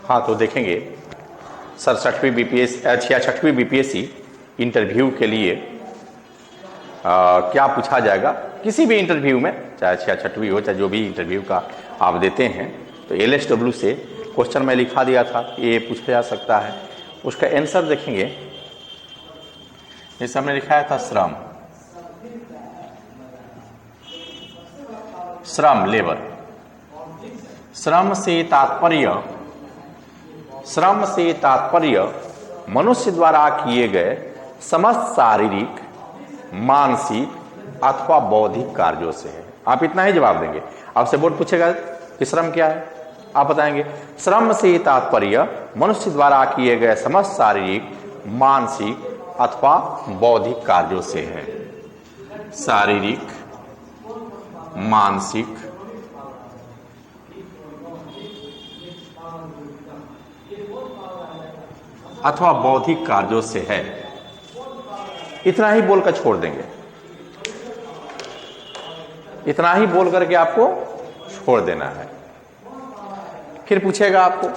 हाँ, तो देखेंगे 67वीं बीपीएस 66वीं बीपीएससी इंटरव्यू के लिए क्या पूछा जाएगा। किसी भी इंटरव्यू में, चाहे 66वीं हो चाहे जो भी इंटरव्यू का आप देते हैं, तो LSW से क्वेश्चन में लिखा दिया था ये पूछा जा सकता है। उसका आंसर देखेंगे। जैसे हमने लिखाया था श्रम लेबर। श्रम से तात्पर्य मनुष्य द्वारा किए गए समस्त शारीरिक, मानसिक अथवा बौद्धिक कार्यों से है। आप इतना ही जवाब देंगे। आपसे बोर्ड पूछेगा कि श्रम क्या है, आप बताएंगे श्रम से तात्पर्य मनुष्य द्वारा किए गए समस्त शारीरिक, मानसिक अथवा बौद्धिक कार्यों से है। शारीरिक, मानसिक अथवा बौद्धिक कार्यों से है। इतना ही बोलकर छोड़ देंगे। इतना ही बोल करके आपको छोड़ देना है। फिर पूछेगा आपको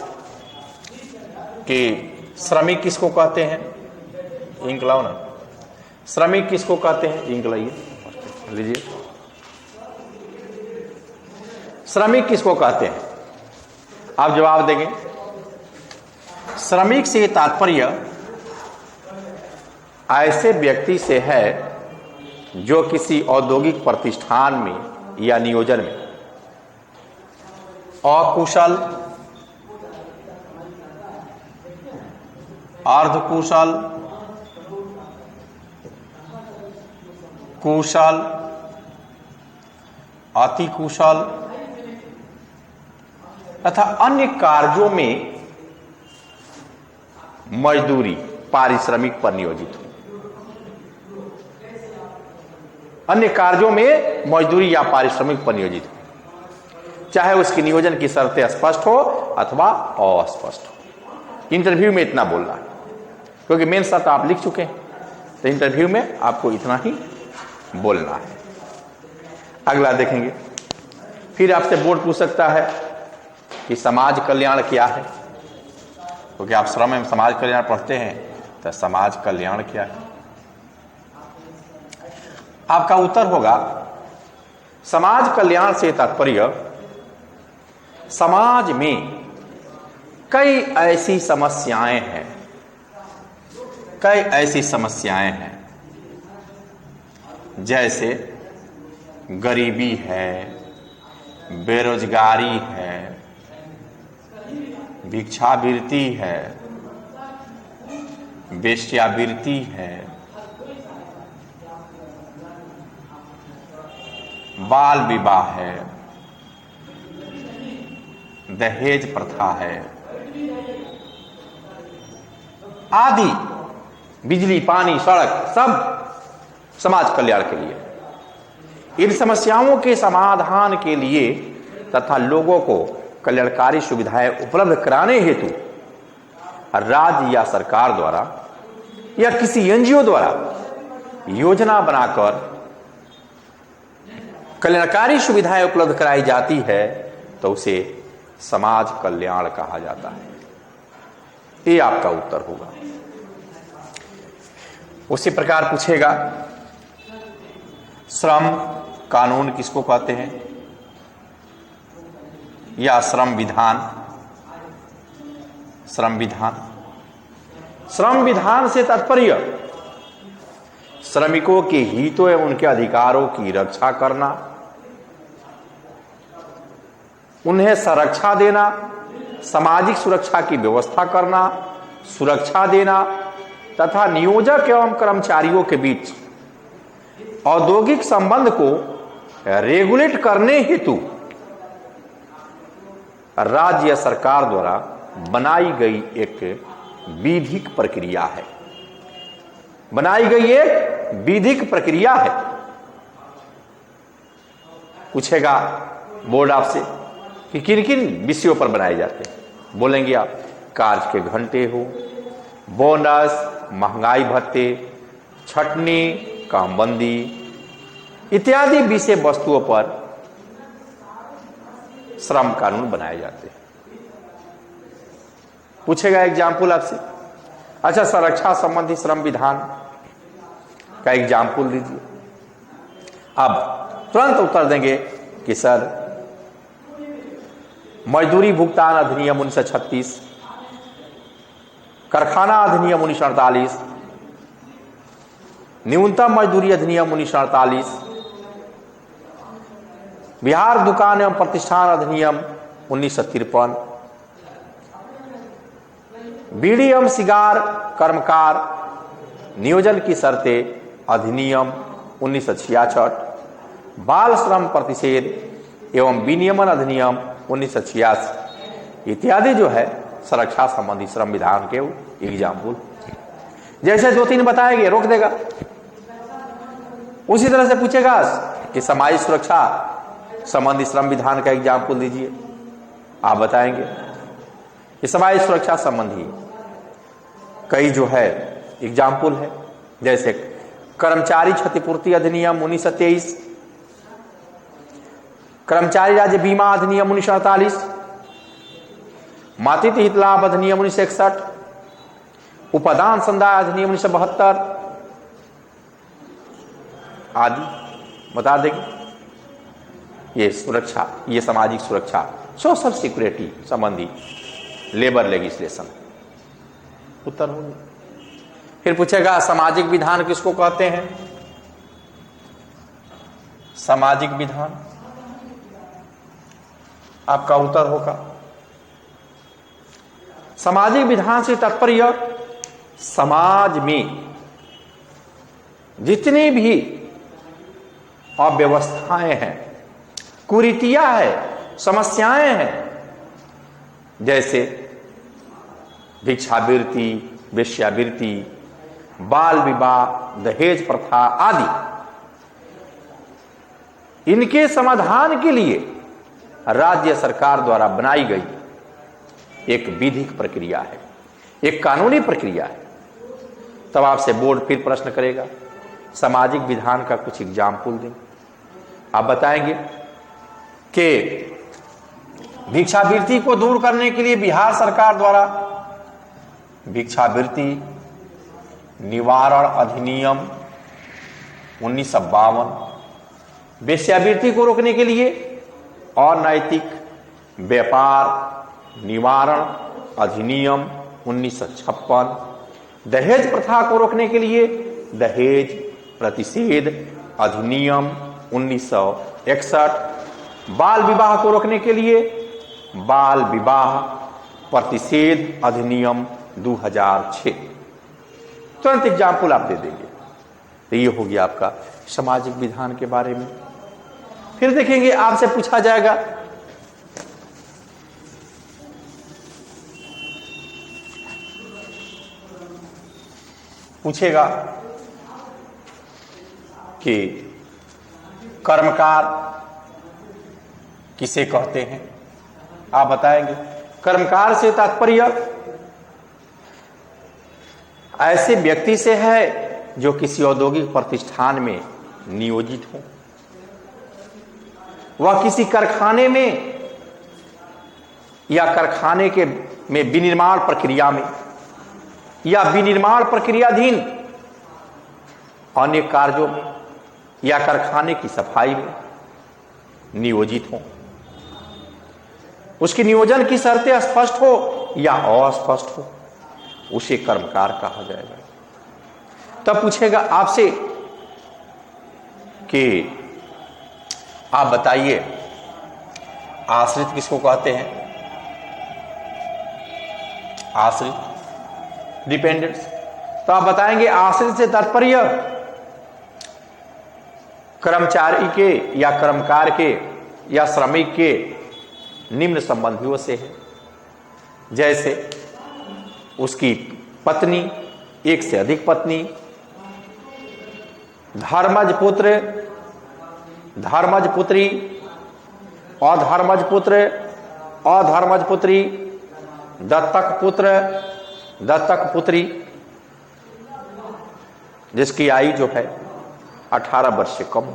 कि श्रमिक किसको कहते हैं। इंक लाओ ना। श्रमिक किसको कहते हैं, इंक लाइए, लीजिए। श्रमिक किसको कहते हैं, आप जवाब देंगे श्रमिक से तात्पर्य ऐसे व्यक्ति से है जो किसी औद्योगिक प्रतिष्ठान में या नियोजन में अकुशल, अर्धकुशल, कुशल, अति कुशल तथा अन्य कार्यों में मजदूरी, पारिश्रमिक पर नियोजित हो। अन्य कार्यों में मजदूरी या पारिश्रमिक पर नियोजित हो, चाहे उसकी नियोजन की शर्तें स्पष्ट हो अथवा अस्पष्ट हो। इंटरव्यू में इतना बोलना है, क्योंकि मेन शर्त आप लिख चुके हैं, तो इंटरव्यू में आपको इतना ही बोलना है। अगला देखेंगे। फिर आपसे बोर्ड पूछ सकता है कि समाज कल्याण क्या है, क्योंकि आप श्रम एवं समाज कल्याण पढ़ते हैं, तो समाज कल्याण क्या है। आपका उत्तर होगा समाज कल्याण से तात्पर्य समाज में कई ऐसी समस्याएं हैं, जैसे गरीबी है, बेरोजगारी है, भिक्षावृत्ति है, वेश्यावृत्ति है, बाल विवाह है, दहेज प्रथा है आदि। बिजली, पानी, सड़क सब समाज कल्याण के लिए। इन समस्याओं के समाधान के लिए तथा लोगों को कल्याणकारी सुविधाएं उपलब्ध कराने हेतु राज्य या सरकार द्वारा या किसी एनजीओ द्वारा योजना बनाकर कल्याणकारी सुविधाएं उपलब्ध कराई जाती है, तो उसे समाज कल्याण कहा जाता है। ये आपका उत्तर होगा। उसी प्रकार पूछेगा श्रम कानून किसको कहते हैं, या श्रम विधान। श्रम विधान से तात्पर्य श्रमिकों के हितों एवं उनके अधिकारों की रक्षा करना, उन्हें संरक्षा देना, सामाजिक सुरक्षा की व्यवस्था करना, सुरक्षा देना तथा नियोजक एवं कर्मचारियों के बीच औद्योगिक संबंध को रेगुलेट करने हेतु राज्य सरकार द्वारा बनाई गई एक विधिक प्रक्रिया है। पूछेगा बोर्ड आपसे कि किन किन विषयों पर बनाए जाते हैं। बोलेंगे आप कार्य के घंटे हो, बोनस, महंगाई भत्ते, छटनी, कामबंदी इत्यादि विषय वस्तुओं पर श्रम कानून बनाए जाते हैं। पूछेगा एग्जाम्पल आपसे। अच्छा, संरक्षा संबंधी श्रम विधान का एग्जाम्पल दीजिए। अब तुरंत उत्तर देंगे कि सर मजदूरी भुगतान अधिनियम 1936, कारखाना अधिनियम 1948, न्यूनतम मजदूरी अधिनियम 1948, बिहार दुकान एवं प्रतिष्ठान अधिनियम 1953, बीड़ी एवं सिगार कर्मकार नियोजन की शर्तें अधिनियम 1966, बाल श्रम प्रतिषेध एवं विनियमन अधिनियम 1986 इत्यादि जो है सुरक्षा संबंधी श्रम विधान के एग्जाम्पल। जैसे 2-3 बताएंगे रोक देगा। उसी तरह से पूछेगा कि सामाजिक सुरक्षा संबंधी श्रम विधान का एग्जाम्पल दीजिए। आप बताएंगे कि सामाजिक सुरक्षा संबंधी कई जो है एग्जाम्पल है, जैसे कर्मचारी क्षतिपूर्ति अधिनियम 1923, कर्मचारी राज्य बीमा अधिनियम 1948, मातृत्व हित लाभ अधिनियम 1961, उपदान संदाय अधिनियम 1972 आदि बता देंगे। ये सुरक्षा, ये सामाजिक सुरक्षा, सोशल सिक्योरिटी संबंधी लेबर लेजिस्लेशन उत्तर होगा। फिर पूछेगा सामाजिक विधान किसको कहते हैं? सामाजिक विधान आपका उत्तर होगा, सामाजिक विधान से तात्पर्य समाज में जितनी भी अव्यवस्थाएं हैं, कुरीतियां हैं, समस्याएं हैं, जैसे भिक्षावृत्ति, वेश्यावृत्ति, बाल विवाह, दहेज प्रथा आदि, इनके समाधान के लिए राज्य सरकार द्वारा बनाई गई एक विधिक प्रक्रिया है, एक कानूनी प्रक्रिया है। तब आपसे बोर्ड फिर प्रश्न करेगा सामाजिक विधान का कुछ एग्जाम्पल दें। आप बताएंगे कि भिक्षावृत्ति को दूर करने के लिए बिहार सरकार द्वारा भिक्षावृत्ति निवारण अधिनियम 1952, वेश्यावृत्ति को रोकने के लिए अनैतिक व्यापार निवारण अधिनियम 1956, दहेज प्रथा को रोकने के लिए दहेज प्रतिषेध अधिनियम 1961, बाल विवाह को रोकने के लिए बाल विवाह प्रतिषेध अधिनियम 2006। तुरंत एग्जाम्पल आप दे देंगे। तो ये हो गया आपका सामाजिक विधान के बारे में। फिर देखेंगे आपसे पूछा जाएगा पूछेगा कि कर्मकार किसे कहते हैं? आप बताएंगे। कर्मकार से तात्पर्य ऐसे व्यक्ति से है जो किसी औद्योगिक प्रतिष्ठान में नियोजित हो, वह किसी कारखाने में या कारखाने के में विनिर्माण प्रक्रिया में या विनिर्माण प्रक्रियाधीन अन्य कार्यों में या कारखाने की सफाई में नियोजित हो। उसके नियोजन की शर्तें स्पष्ट हो या अस्पष्ट हो, उसे कर्मकार कहा जाएगा। तब पूछेगा आपसे कि आप बताइए आश्रित किसको कहते हैं? आश्रित, डिपेंडेंट्स। तो आप बताएंगे आश्रित से तात्पर्य कर्मचारी के या कर्मकार के या श्रमिक के निम्न संबंधियों से है, जैसे उसकी पत्नी, एक से अधिक पत्नी, धर्मज पुत्र, धर्मज पुत्री, अधर्मज पुत्र, अधर्मज पुत्री, दत्तक पुत्र, दत्तक पुत्री, जिसकी आयु जो है 18 वर्ष से कम,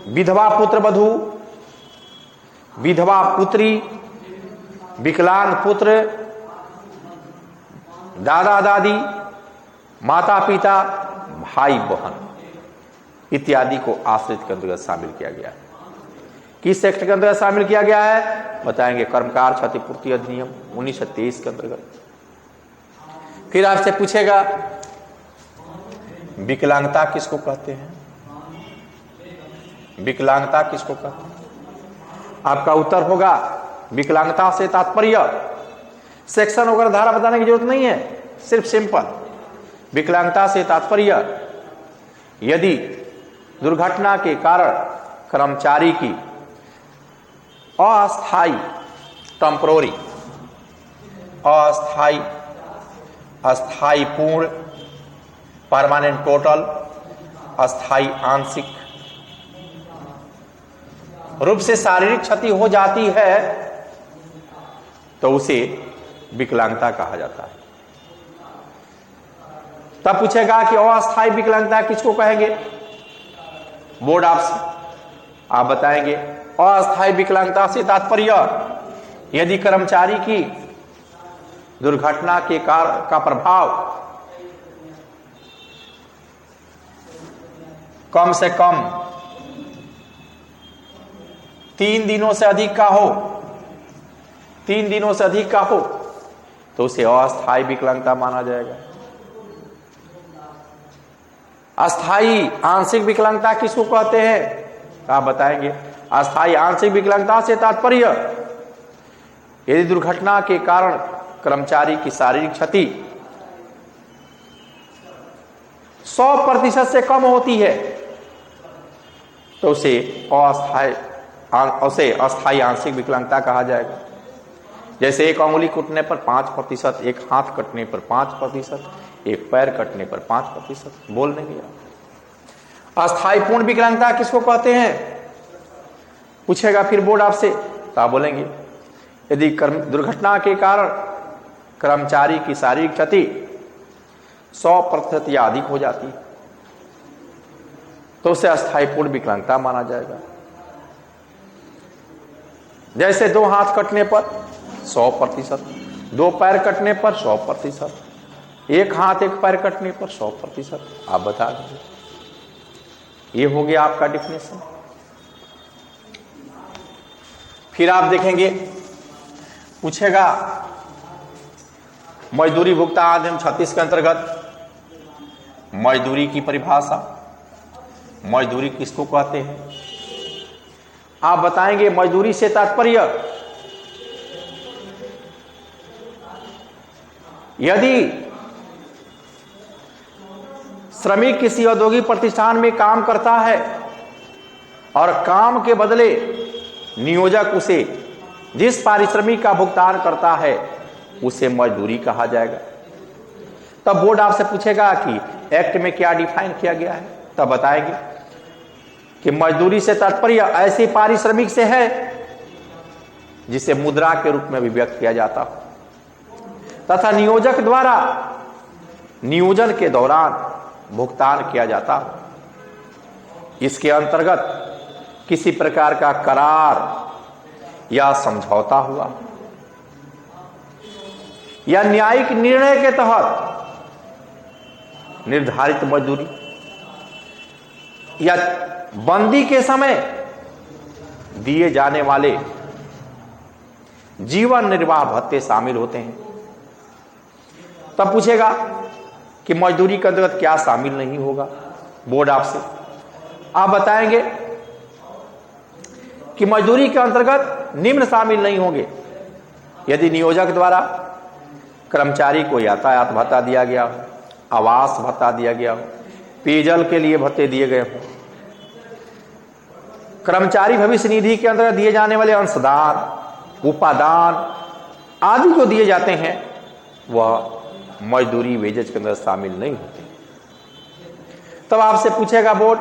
विधवा पुत्र वधू, विधवा पुत्री, विकलांग पुत्र, दादा दादी, माता पिता, भाई बहन इत्यादि को आश्रित के अंतर्गत शामिल किया गया है। किस एक्ट के अंतर्गत शामिल किया गया है बताएंगे, कर्मकार क्षतिपूर्ति अधिनियम 1923 के अंतर्गत। फिर आपसे पूछेगा विकलांगता किसको कहते हैं, विकलांगता किसको कहते हैं? आपका उत्तर होगा विकलांगता से तात्पर्य सेक्शन वगैरह धारा बताने की जरूरत नहीं है, सिर्फ सिंपल विकलांगता से तात्पर्य यदि दुर्घटना के कारण कर्मचारी की अस्थायी टेम्परोरी, अस्थायी, अस्थायी पूर्ण, परमानेंट टोटल, अस्थायी आंशिक रूप से शारीरिक क्षति हो जाती है तो उसे विकलांगता कहा जाता है। तब पूछेगा कि अस्थायी विकलांगता किसको कहेंगे, बोर्ड आपसे आप बताएंगे अस्थायी विकलांगता से तात्पर्य यदि कर्मचारी की दुर्घटना के कारण का प्रभाव कम से कम 3 दिनों से अधिक का हो, 3 दिनों से अधिक का हो तो उसे अस्थायी विकलांगता माना जाएगा। अस्थायी आंशिक विकलांगता किसको कहते हैं आप बताएंगे, अस्थायी आंशिक विकलांगता से तात्पर्य यदि दुर्घटना के कारण कर्मचारी की शारीरिक क्षति 100% से कम होती है तो उसे अस्थायी आंशिक विकलांगता कहा जाएगा। जैसे एक अंगुली कटने पर 5%, एक हाथ कटने पर 5%, एक पैर कटने पर 5%, बोल नहीं गया। अस्थायी पूर्ण विकलांगता किसको कहते हैं पूछेगा फिर बोर्ड आपसे, तो आप बोलेंगे यदि दुर्घटना के कारण कर्मचारी की शारीरिक क्षति 100% या अधिक हो जाती है तो उसे अस्थायी पूर्ण विकलांगता माना जाएगा। जैसे 2 हाथ कटने पर 100%, 2 पैर कटने पर 100%, एक हाथ एक पैर कटने पर 100%, आप बता दीजिए। ये हो गया आपका डिफिनेशन। फिर आप देखेंगे पूछेगा मजदूरी भुगतान अधिनियम 36 के अंतर्गत मजदूरी की परिभाषा, मजदूरी किसको कहते हैं आप बताएंगे। मजदूरी से तात्पर्य यदि श्रमिक किसी औद्योगिक प्रतिष्ठान में काम करता है और काम के बदले नियोजक उसे जिस पारिश्रमिक का भुगतान करता है उसे मजदूरी कहा जाएगा। तब बोर्ड आपसे पूछेगा कि एक्ट में क्या डिफाइन किया गया है, तब बताएंगे कि मजदूरी से तात्पर्य ऐसे पारिश्रमिक से है जिसे मुद्रा के रूप में भी व्यक्त किया जाता हो तथा नियोजक द्वारा नियोजन के दौरान भुगतान किया जाता हो। इसके अंतर्गत किसी प्रकार का करार या समझौता हुआ या न्यायिक निर्णय के तहत निर्धारित मजदूरी या बंदी के समय दिए जाने वाले जीवन निर्वाह भत्ते शामिल होते हैं। तब पूछेगा कि मजदूरी के अंतर्गत क्या शामिल नहीं होगा बोर्ड आपसे, आप बताएंगे कि मजदूरी के अंतर्गत निम्न शामिल नहीं होंगे। यदि नियोजक द्वारा कर्मचारी को यातायात भत्ता दिया गया हो, आवास भत्ता दिया गया हो, पेयजल के लिए भत्ते दिए गए हो, कर्मचारी भविष्य निधि के अंतर्गत दिए जाने वाले अंशदान, उपादान आदि जो दिए जाते हैं वह मजदूरी वेजेज के अंदर शामिल नहीं होते। तब आपसे पूछेगा बोर्ड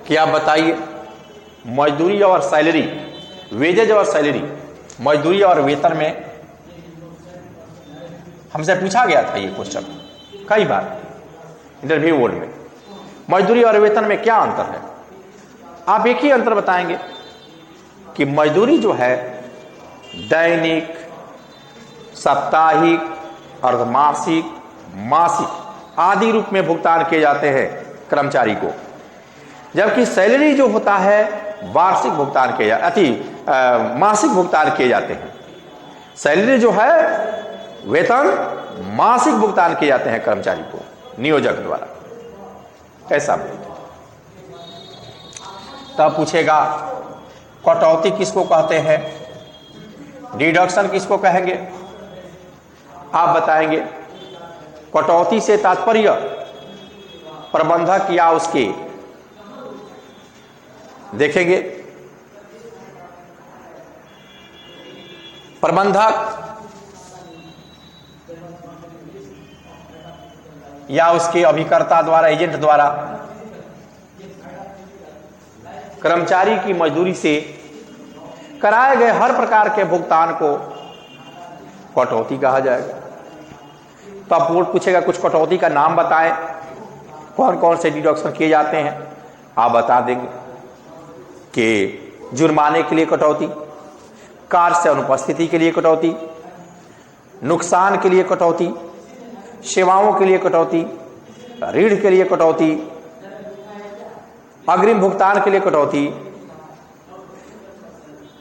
कि आप बताइए मजदूरी और सैलरी, वेजेज और सैलरी, मजदूरी और वेतन में हमसे पूछा गया था ये क्वेश्चन कई बार इंटरव्यू बोर्ड में, मजदूरी और वेतन में क्या अंतर है। आप एक ही अंतर बताएंगे कि मजदूरी जो है दैनिक, साप्ताहिक, अर्धमासिक, मासिक आदि रूप में भुगतान किए जाते हैं कर्मचारी को, जबकि सैलरी जो होता है वार्षिक भुगतान किए मासिक भुगतान किए जाते हैं। सैलरी जो है वेतन मासिक भुगतान किए जाते हैं कर्मचारी को नियोजक द्वारा, ऐसा बोलते। तब पूछेगा कटौती किसको कहते हैं, डिडक्शन किसको कहेंगे? आप बताएंगे। कटौती से तात्पर्य प्रबंधक या उसके देखेंगे प्रबंधक या उसके अभिकर्ता द्वारा, एजेंट द्वारा कर्मचारी की मजदूरी से कराए गए हर प्रकार के भुगतान को कटौती कहा जाएगा। तो अब बोर्ड पूछेगा कुछ कटौती का नाम बताएं, कौन कौन से डिडक्शन किए जाते हैं। आप बता देंगे कि जुर्माने के लिए कटौती, कार्य से अनुपस्थिति के लिए कटौती, नुकसान के लिए कटौती, सेवाओं के लिए कटौती, ऋण के लिए कटौती, अग्रिम भुगतान के लिए कटौती,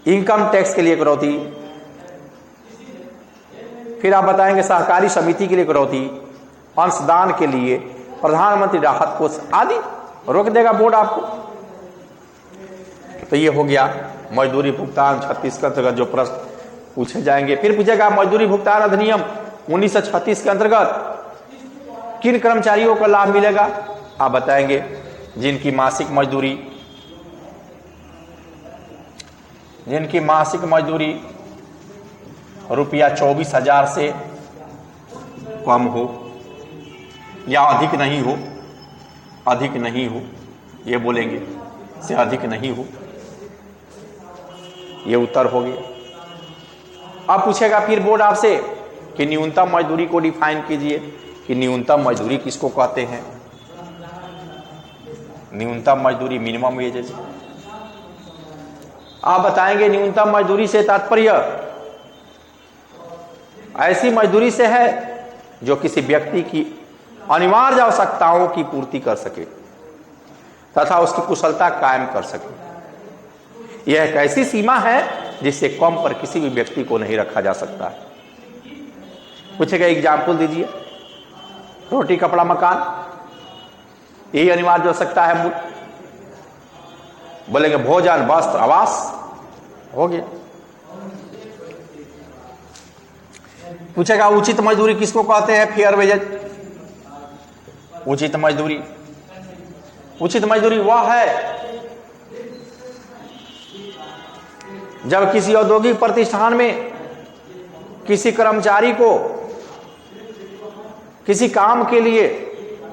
इनकम टैक्स के लिए कटौती, फिर आप बताएंगे सहकारी समिति के लिए कटौती, अंशदान के लिए, प्रधानमंत्री राहत कोष आदि रोक देगा बोर्ड आपको। तो ये हो गया मजदूरी भुगतान 36 के अंतर्गत जो प्रश्न पूछे जाएंगे। फिर पूछेगा मजदूरी भुगतान अधिनियम 1936 के अंतर्गत किन कर्मचारियों को लाभ मिलेगा। आप बताएंगे जिनकी मासिक मजदूरी रुपया 24,000 से कम हो या अधिक नहीं हो, ये बोलेंगे से अधिक नहीं हो, ये उत्तर हो गया। अब पूछेगा फिर बोर्ड आपसे कि न्यूनतम मजदूरी को डिफाइन कीजिए कि न्यूनतम मजदूरी किसको कहते हैं। न्यूनतम मजदूरी मिनिमम वेजेज। आप बताएंगे न्यूनतम मजदूरी से तात्पर्य ऐसी मजदूरी से है जो किसी व्यक्ति की अनिवार्य आवश्यकताओं की पूर्ति कर सके तथा उसकी कुशलता कायम कर सके। यह एक ऐसी सीमा है जिससे कम पर किसी भी व्यक्ति को नहीं रखा जा सकता है। पूछेगा एग्जाम्पल दीजिए, रोटी कपड़ा मकान, यही अनिवार्य हो सकता है। बोलेंगे भोजन वस्त्र आवास, हो गया। पूछेगा उचित मजदूरी किसको कहते हैं, फेयर वेजेज। उचित मजदूरी वह है जब किसी औद्योगिक प्रतिष्ठान में किसी कर्मचारी को किसी काम के लिए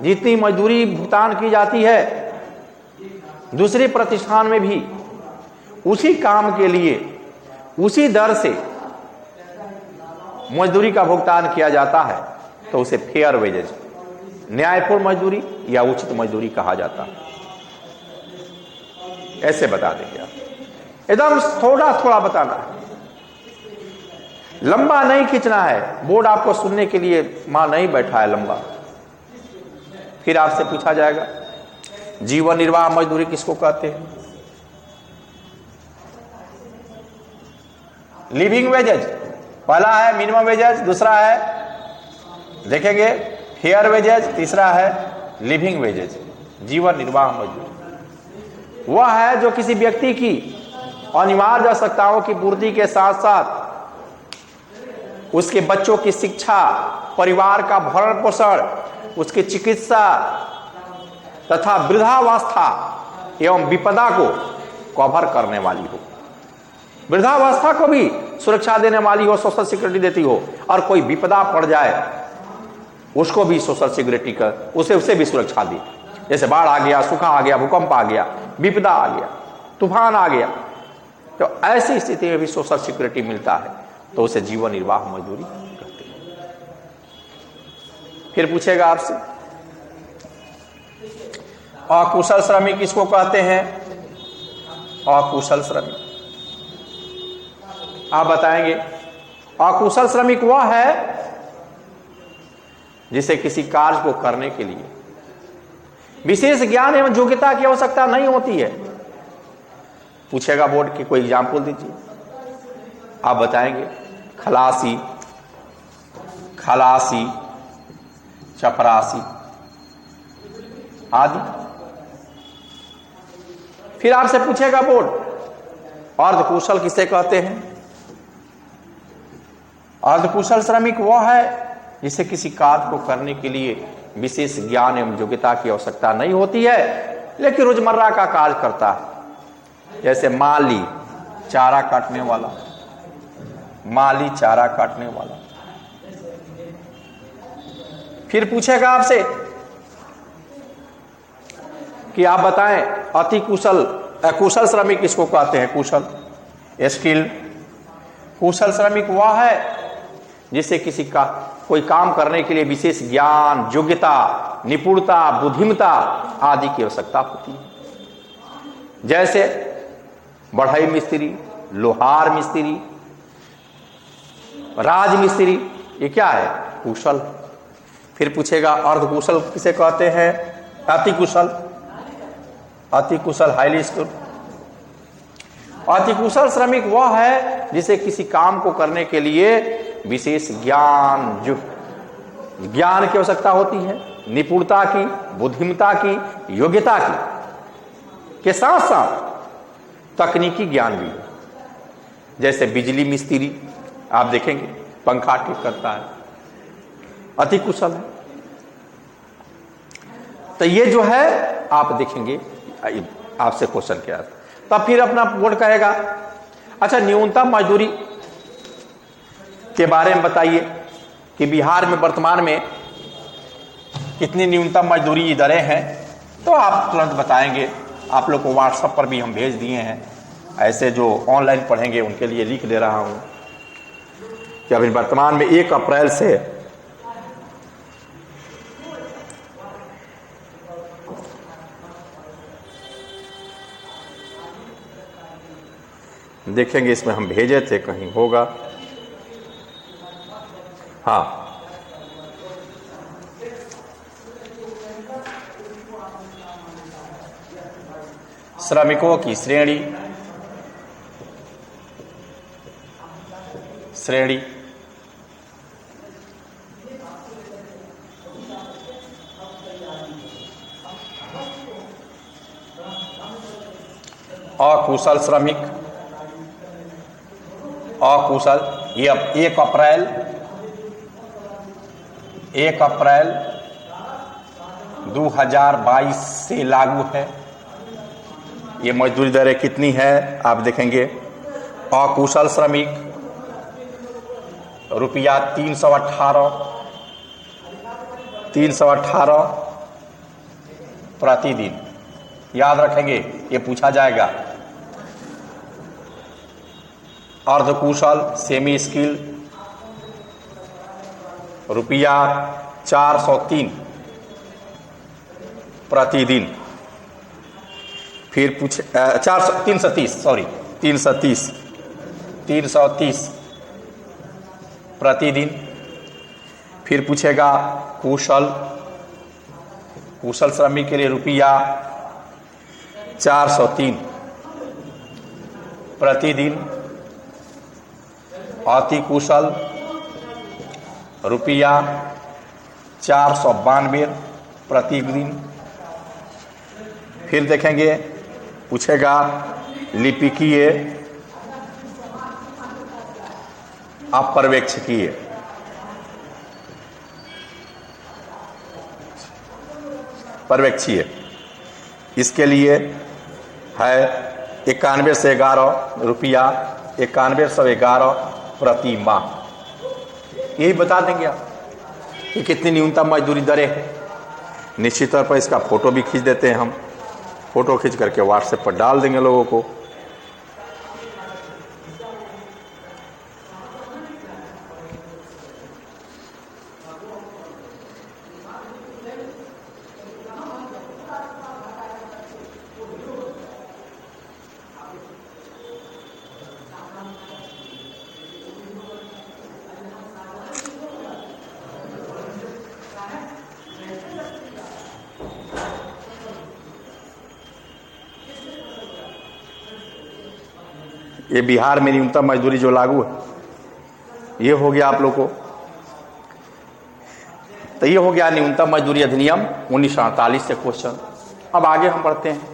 जितनी मजदूरी भुगतान की जाती है दूसरे प्रतिष्ठान में भी उसी काम के लिए उसी दर से मजदूरी का भुगतान किया जाता है तो उसे फेयर वेजेज, न्यायपूर्ण मजदूरी या उचित मजदूरी कहा जाता है। ऐसे बता देंगे आप, एकदम थोड़ा थोड़ा बताना है, लंबा नहीं खींचना है। बोर्ड आपको सुनने के लिए मां नहीं बैठा है लंबा। फिर आपसे पूछा जाएगा जीवन निर्वाह मजदूरी किसको कहते हैं। लिविंग वेजेज पहला है, मिनिमम वेजेज दूसरा है, देखेंगे फेयर वेजेज, तीसरा है लिविंग वेजेज। जीवन निर्वाह मजदूरी वह है जो किसी व्यक्ति की अनिवार्य आवश्यकताओं की पूर्ति के साथ साथ उसके बच्चों की शिक्षा, परिवार का भरण पोषण, उसकी चिकित्सा तथा वृद्धावस्था एवं विपदा को कवर करने वाली हो, वृद्धावस्था को भी सुरक्षा देने वाली हो, सोशल सिक्योरिटी देती हो, और कोई विपदा पड़ जाए उसको भी सोशल सिक्योरिटी का उसे भी सुरक्षा दे। जैसे बाढ़ आ गया, सूखा आ गया, भूकंप आ गया, विपदा आ गया, तूफान आ गया, तो ऐसी स्थिति में भी सोशल सिक्योरिटी मिलता है, तो उसे जीवन निर्वाह मजदूरी कहते हैं। फिर पूछेगा आपसे अकुशल श्रमिक किसको कहते हैं। अकुशल श्रमिक आप बताएंगे अकुशल श्रमिक वह है जिसे किसी कार्य को करने के लिए विशेष ज्ञान एवं योग्यता की आवश्यकता नहीं होती है। पूछेगा बोर्ड की कोई एग्जाम्पल दीजिए। आप बताएंगे खलासी, खलासी, चपरासी आदि। फिर आपसे पूछेगा बोर्ड अर्धकुशल किसे कहते हैं? अर्धकुशल श्रमिक वह है जिसे किसी कार्य को करने के लिए विशेष ज्ञान एवं योग्यता की आवश्यकता नहीं होती है, लेकिन रोजमर्रा का कार्य करता है। जैसे माली, चारा काटने वाला, माली चारा काटने वाला। फिर पूछेगा आपसे कि आप बताएं अति कुशल, कुशल श्रमिक किसको कहते हैं? कुशल, स्किल। कुशल श्रमिक वह है जिसे किसी का कोई काम करने के लिए विशेष ज्ञान, योग्यता, निपुणता, बुद्धिमता आदि की आवश्यकता होती है। जैसे बढ़ई मिस्त्री, लोहार मिस्त्री, राजमिस्त्री, ये क्या है? कुशल। फिर पूछेगा अर्धकुशल किसे कहते हैं? अति कुशल, अति कुशल, हाईली स्किल्ड। अति कुशल श्रमिक वह है जिसे किसी काम को करने के लिए विशेष ज्ञान की आवश्यकता होती है, निपुणता की, बुद्धिमता की, योग्यता की के साथ साथ तकनीकी ज्ञान भी। जैसे बिजली मिस्त्री, आप देखेंगे पंखा ठीक करता है, अति कुशल है। तो ये जो है आप देखेंगे, आपसे क्वेश्चन किया। तब फिर अपना बोर्ड कहेगा अच्छा न्यूनतम मजदूरी के बारे में बताइए कि बिहार में वर्तमान में कितनी न्यूनतम मजदूरी दरें हैं। तो आप तुरंत बताएंगे। आप लोग को व्हाट्सएप पर भी हम भेज दिए हैं। ऐसे जो ऑनलाइन पढ़ेंगे उनके लिए लिख दे रहा हूं कि अभी वर्तमान में 1 अप्रैल से देखेंगे, इसमें हम भेजे थे, कहीं होगा। हाँ, श्रमिकों की श्रेणी अकुशल श्रमिक, अकुशल, ये 1 अप्रैल 2022 से लागू है। ये मजदूरी दरें कितनी है आप देखेंगे। अकुशल श्रमिक रुपया 318 प्रतिदिन। याद रखेंगे, ये पूछा जाएगा। अर्धकुशल सेमी स्किल रुपया 403 प्रतिदिन। फिर पूछे 330 प्रतिदिन। फिर पूछेगा कुशल श्रमिक के लिए रुपया 403 प्रतिदिन। अति कुशल रुपया 492 प्रतिदिन। फिर देखेंगे, पूछेगा लिपिकीय अपर्यवेक्षकीय, पर्यवेक्षीय, इसके लिए है 91 से 11 रुपया 9111 प्रति माह। यही बता देंगे आप कि कितनी न्यूनतम मजदूरी दरें हैं। निश्चित तौर पर इसका फोटो भी खींच देते हैं हम, फोटो खींच करके व्हाट्सएप पर डाल देंगे लोगों को। ये बिहार में न्यूनतम मजदूरी जो लागू है, ये हो गया आप लोग को। तो ये हो गया न्यूनतम मजदूरी अधिनियम 1948 से क्वेश्चन। अब आगे हम बढ़ते हैं।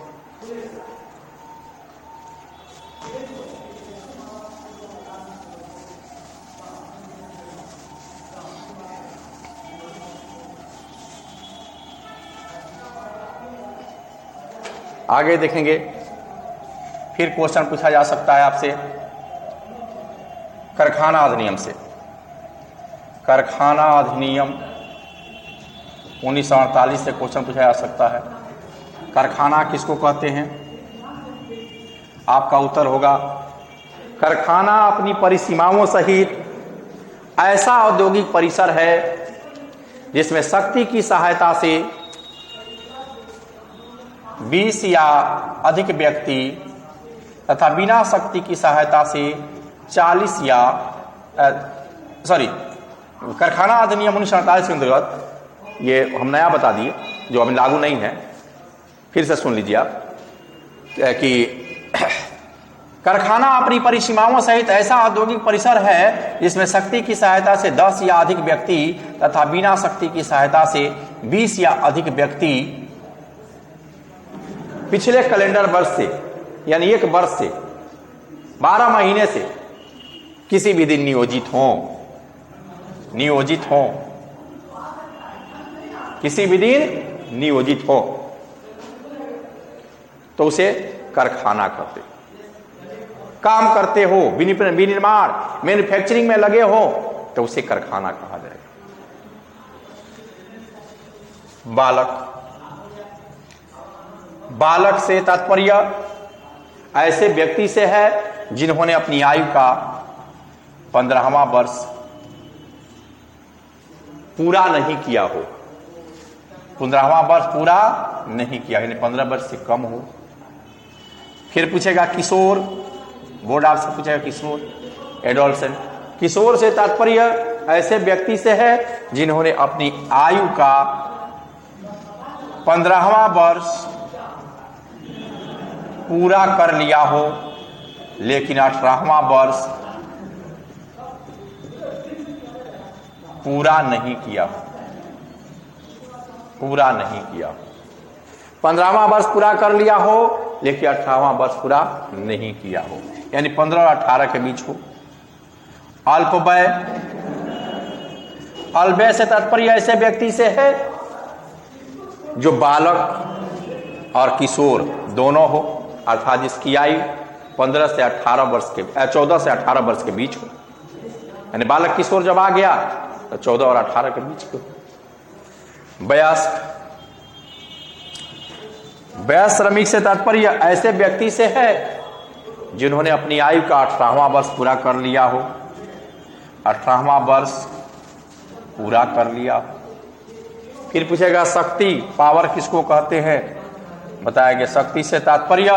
आगे देखेंगे, फिर क्वेश्चन पूछा जा सकता है आपसे कारखाना अधिनियम से। कारखाना अधिनियम 1948 से क्वेश्चन पूछा जा सकता है। कारखाना किसको कहते हैं? आपका उत्तर होगा कारखाना अपनी परिसीमाओं सहित ऐसा औद्योगिक परिसर है जिसमें शक्ति की सहायता से 20 या अधिक व्यक्ति तथा बिना शक्ति की सहायता से 40 या कारखाना अधिनियम 1948 के अंतर्गत, ये हम नया बता दिए जो अभी लागू नहीं है, फिर से सुन लीजिए आप कि कारखाना अपनी परिसीमाओं सहित ऐसा औद्योगिक परिसर है जिसमें शक्ति की सहायता से 10 या अधिक व्यक्ति तथा बिना शक्ति की सहायता से 20 या अधिक व्यक्ति पिछले कैलेंडर वर्ष से, यानी एक वर्ष से 12 महीने से किसी भी दिन नियोजित हो, किसी भी दिन नियोजित हो तो उसे कारखाना कहते। काम करते हो, विनिर्माण मैन्युफैक्चरिंग में लगे हो तो उसे कारखाना कहा जाएगा। बालक से तात्पर्य ऐसे व्यक्ति से है जिन्होंने अपनी आयु का 15वां वर्ष पूरा नहीं किया हो। 15वां वर्ष पूरा नहीं किया, यानी 15 वर्ष से कम हो। फिर पूछेगा किशोर, बोर्ड आपसे पूछेगा किशोर, एडोलसेंट। किशोर से तात्पर्य ऐसे व्यक्ति से है जिन्होंने अपनी आयु का 15वां वर्ष पूरा कर लिया हो लेकिन 18वां वर्ष पूरा नहीं किया हो। 15वां वर्ष पूरा कर लिया हो लेकिन 18वां वर्ष पूरा नहीं किया हो, यानी 15 और 18 के बीच हो। अल्पवय से तात्पर्य ऐसे व्यक्ति से है जो बालक और किशोर दोनों हो, अर्थात जिसकी आयु 14 से 18 वर्ष के बीच हो। यानी बालक किशोर जब आ गया तो 14 और 18 के बीच को। वयस्क श्रमिक से तात्पर्य ऐसे व्यक्ति से है जिन्होंने अपनी आयु का 18वां वर्ष पूरा कर लिया हो। 18वां वर्ष पूरा कर लिया। फिर पूछेगा शक्ति, पावर किसको कहते हैं? बताएंगे शक्ति से तात्पर्य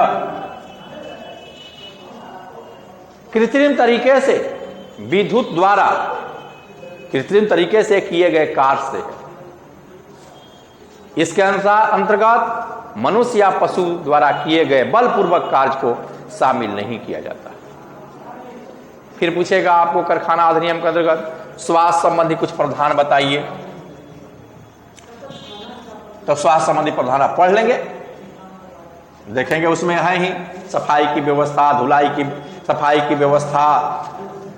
कृत्रिम तरीके से, विद्युत द्वारा कृत्रिम तरीके से किए गए कार्य से है। इसके अंतर्गत मनुष्य या पशु द्वारा किए गए बलपूर्वक कार्य को शामिल नहीं किया जाता। फिर पूछेगा आपको कारखाना अधिनियम के अंतर्गत स्वास्थ्य संबंधी कुछ प्रावधान बताइए। तो स्वास्थ्य संबंधी प्रावधान आप पढ़ लेंगे, देखेंगे उसमें है ही सफाई की व्यवस्था, सफाई की व्यवस्था,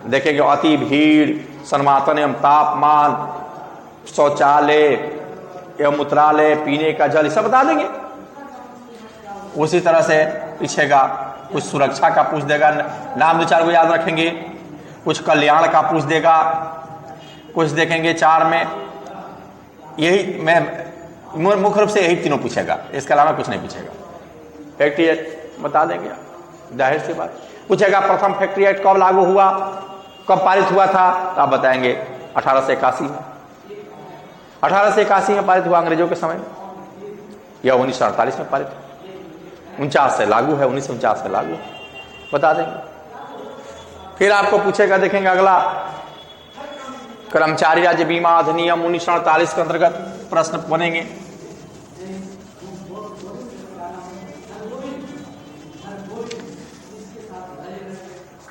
देखेंगे अति भीड़, सन्मातन एवं तापमान, शौचालय एवं मूत्रालय, पीने का जल, सब बता देंगे। उसी तरह से पूछेगा कुछ सुरक्षा का पूछ देगा, नाम 2-4 को याद रखेंगे। कुछ कल्याण का पूछ देगा, कुछ देखेंगे 4 में। यही मैं मुख्य रूप से यही तीनों पूछेगा, इसके अलावा कुछ नहीं पूछेगा। फैक्ट्री एक्ट बता देंगे, जाहिर सी बात। पूछेगा प्रथम फैक्ट्री एक्ट कब लागू हुआ, कब पारित हुआ था, तो आप बताएंगे 1881 में। 1881 में पारित हुआ अंग्रेजों के समय में, या 1948 में पारित, 49 से लागू है, 1949 से लागू, बता देंगे। फिर आपको पूछेगा, देखेंगे अगला कर्मचारी राज्य बीमा अधिनियम 1948 के अंतर्गत प्रश्न बनेंगे।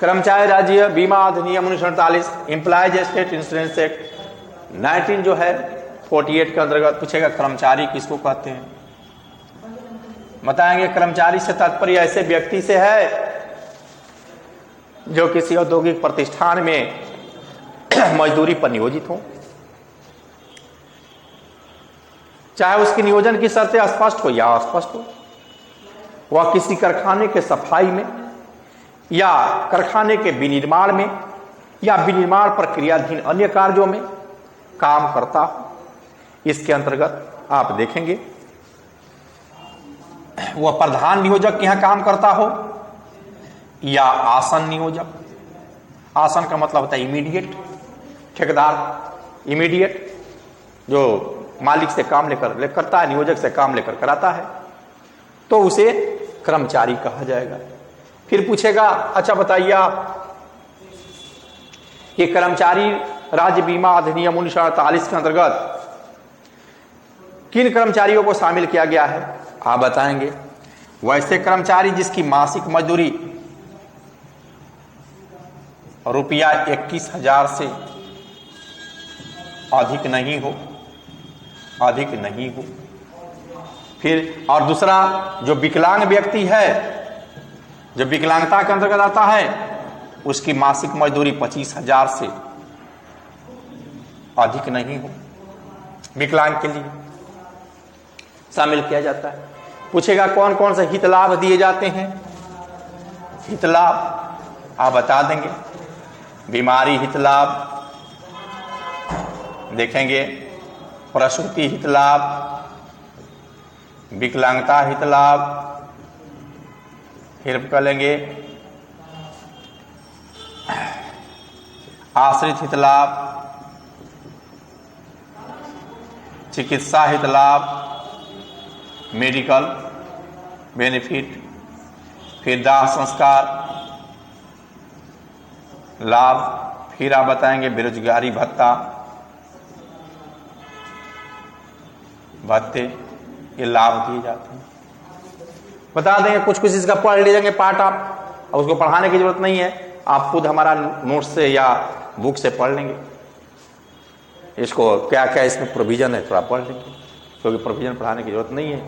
कर्मचारी राज्य बीमा अधिनियम 1948, एम्प्लॉयज स्टेट इंश्योरेंस एक्ट 19 जो है 48 के अंतर्गत पूछेगा कर्मचारी किसको कहते हैं। बताएंगे कर्मचारी से तात्पर्य ऐसे व्यक्ति से है जो किसी औद्योगिक प्रतिष्ठान में मजदूरी पर नियोजित हो, चाहे उसके नियोजन की शर्तें स्पष्ट हो या अस्पष्ट हो, वह किसी कारखाने के सफाई में या कारखाने के विनिर्माण में या विनिर्माण प्रक्रियाधीन अन्य कार्यों में काम करता हो। इसके अंतर्गत आप देखेंगे वह प्रधान नियोजक यहां काम करता हो या आसन नियोजक। आसन का मतलब होता है इमीडिएट, ठेकेदार इमीडिएट जो मालिक से काम लेकर करता है, नियोजक से काम लेकर कराता है, तो उसे कर्मचारी कहा जाएगा। फिर पूछेगा अच्छा बताइए आप कि कर्मचारी राज्य बीमा अधिनियम 1948 के अंतर्गत किन कर्मचारियों को शामिल किया गया है। आप बताएंगे वैसे कर्मचारी जिसकी मासिक मजदूरी रुपया 21,000 से अधिक नहीं हो, अधिक नहीं हो। फिर और दूसरा जो विकलांग व्यक्ति है, जो विकलांगता के अंतर्गत आता है, उसकी मासिक मजदूरी 25,000 से अधिक नहीं हो, विकलांग के लिए शामिल किया जाता है। पूछेगा कौन कौन से हित लाभ दिए जाते हैं। हित लाभ आप बता देंगे, बीमारी हित लाभ देखेंगे, प्रसूति हित लाभ, विकलांगता हित लाभ, फिर कर लेंगे आश्रित हित लाभ, चिकित्सा हित लाभ, मेडिकल बेनिफिट, फिर दाह संस्कार लाभ, फिर आप बताएंगे बेरोजगारी भत्ता भत्ते, ये लाभ दिए जाते हैं। बता देंगे कुछ कुछ इसका पढ़ लीजिएंगे पार्ट आप, और उसको पढ़ाने की जरूरत नहीं है, आप खुद हमारा नोट से या बुक से पढ़ लेंगे। इसको क्या क्या इसमें प्रोविजन है थोड़ा पढ़ लेंगे, क्योंकि प्रोविजन पढ़ाने की जरूरत नहीं है,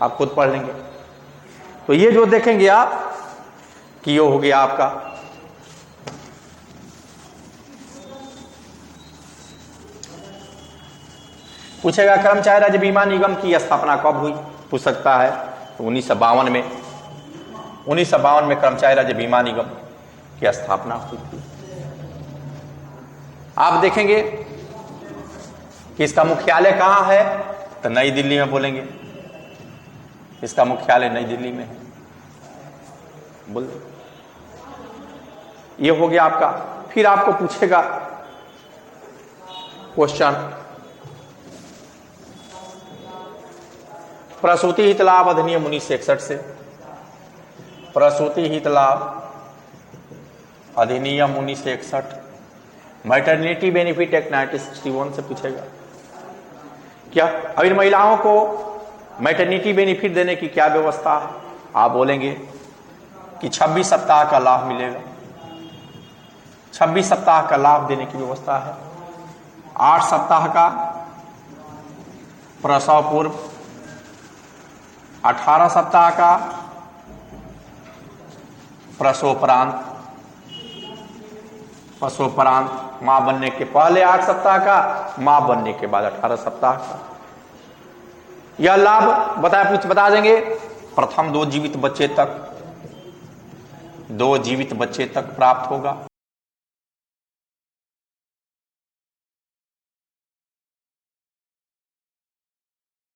आप खुद पढ़ लेंगे। तो ये जो देखेंगे आप कि ये हो गया आपका पूछेगा कर्मचारी राज्य बीमा निगम की स्थापना कब हुई, पूछ सकता है। तो 1952 में 1952 में कर्मचारी राज्य बीमा निगम की स्थापना हुई थी। आप देखेंगे कि इसका मुख्यालय कहां है, तो नई दिल्ली में बोलेंगे, इसका मुख्यालय नई दिल्ली में है, बोल ये हो गया आपका। फिर आपको पूछेगा क्वेश्चन प्रसूति हित लाभ अधिनियम 1961 से, प्रसूति हित लाभ अधिनियम 1961, मैटरनिटी बेनिफिट एक्ट 1961 से पूछेगा क्या अब इन महिलाओं को मैटरनिटी बेनिफिट देने की क्या व्यवस्था है। आप बोलेंगे कि 26 सप्ताह का लाभ मिलेगा, 26 सप्ताह का लाभ देने की व्यवस्था है, 8 सप्ताह का प्रसव पूर्व, 18 सप्ताह का प्रसवोपरांत, प्रसवोपरांत मां बनने के पहले 8 सप्ताह का, मां बनने के बाद 18 सप्ताह का। यह लाभ बता देंगे प्रथम 2 जीवित बच्चे तक प्राप्त होगा।